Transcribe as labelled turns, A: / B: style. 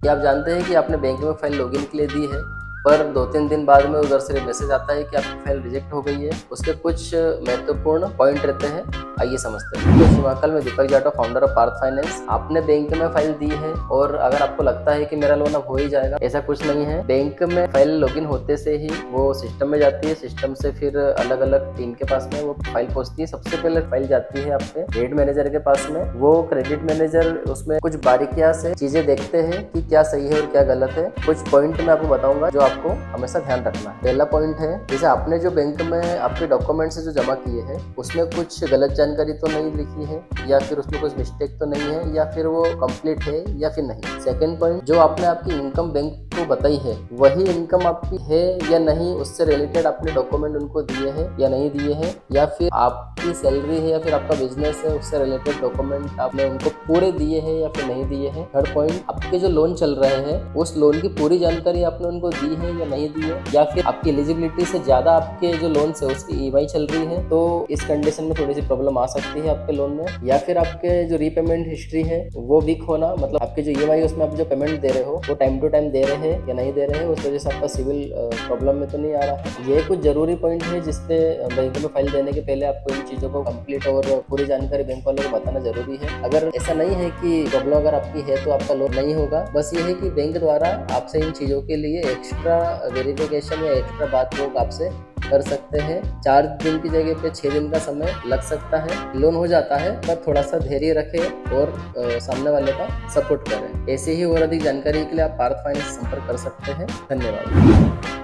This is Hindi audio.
A: क्या आप जानते हैं कि आपने बैंक में फाइल लॉगिन के लिए दी है, पर 2-3 दिन बाद में उधर से मैसेज आता है कि आपकी फाइल रिजेक्ट हो गई है। उसके कुछ महत्वपूर्ण पॉइंट रहते हैं, आइए समझते हैं। तो शिवाकल में Deepak Jatav, founder of Parth finance. आपने बैंक में फाइल दी है और अगर आपको लगता है कि मेरा लोन अब हो ही जाएगा, ऐसा कुछ नहीं है। बैंक में फाइल लॉगिन होते से ही वो सिस्टम में जाती है, सिस्टम से फिर अलग अलग टीम के पास में वो फाइल पहुंचती है। सबसे पहले फाइल जाती है आपके क्रेडिट मैनेजर के पास में। वो क्रेडिट मैनेजर उसमें कुछ बारीकियां से चीजें देखते हैं कि क्या सही है और क्या गलत है। कुछ पॉइंट मैं आपको बताऊंगा जो आपको हमेशा ध्यान रखना है। पहला पॉइंट है, जैसे आपने जो बैंक में आपके डॉक्यूमेंट्स जो जमा किए हैं उसमें कुछ गलत जानकारी तो नहीं लिखी है, या फिर उसमें कुछ मिस्टेक तो नहीं है, या फिर वो कंप्लीट है या फिर नहीं। सेकंड पॉइंट, जो आपने आपकी इनकम बैंक को बताई है वही इनकम आपकी है या नहीं, उससे रिलेटेड आपने डॉक्यूमेंट उनको दिए हैं या नहीं दिए हैं, या फिर आपकी सैलरी है या फिर आपका बिजनेस है उससे रिलेटेड डॉक्यूमेंट आपने उनको पूरे दिए हैं या फिर नहीं दिए हैं। थर्ड पॉइंट, आपके जो लोन चल रहे हैं उस लोन की पूरी जानकारी आपने उनको दी है या नहीं दी है, या फिर आपकी एलिजिबिलिटी से ज्यादा आपके जो लोन है उसकी ईएमआई चल रही है, तो इस कंडीशन में थोड़ी सी प्रॉब्लम आ सकती है आपके लोन में। या फिर आपके जो रीपेमेंट हिस्ट्री है वो वीक होना, मतलब आपके जो ईएमआई उसमें आप जो पेमेंट दे रहे हो वो टाइम टू टाइम दे रहे हैं या नहीं दे रहे हैं, उस वजह से आपका सिविल प्रॉब्लम में तो नहीं आ रहा है। ये कुछ जरूरी पॉइंट है जिससे बैंक में फाइल देने के पहले आपको इन चीजों को कंप्लीट और पूरी जानकारी बैंक वालों को बताना जरूरी है। अगर ऐसा नहीं है कि प्रॉब्लम अगर आपकी है तो आपका लोन नहीं होगा, बस ये है कि बैंक द्वारा आपसे इन चीजों के लिए एक्स्ट्रा वेरिफिकेशन या एक्स्ट्रा बात लोग आपसे कर सकते हैं। 4 दिन की जगह पे 6 दिन का समय लग सकता है। लोन हो जाता है, पर थोड़ा सा धैर्य रखें और सामने वाले का सपोर्ट करें। ऐसे ही और अधिक जानकारी के लिए आप पार्थ फाइनेंस संपर्क कर सकते हैं। धन्यवाद।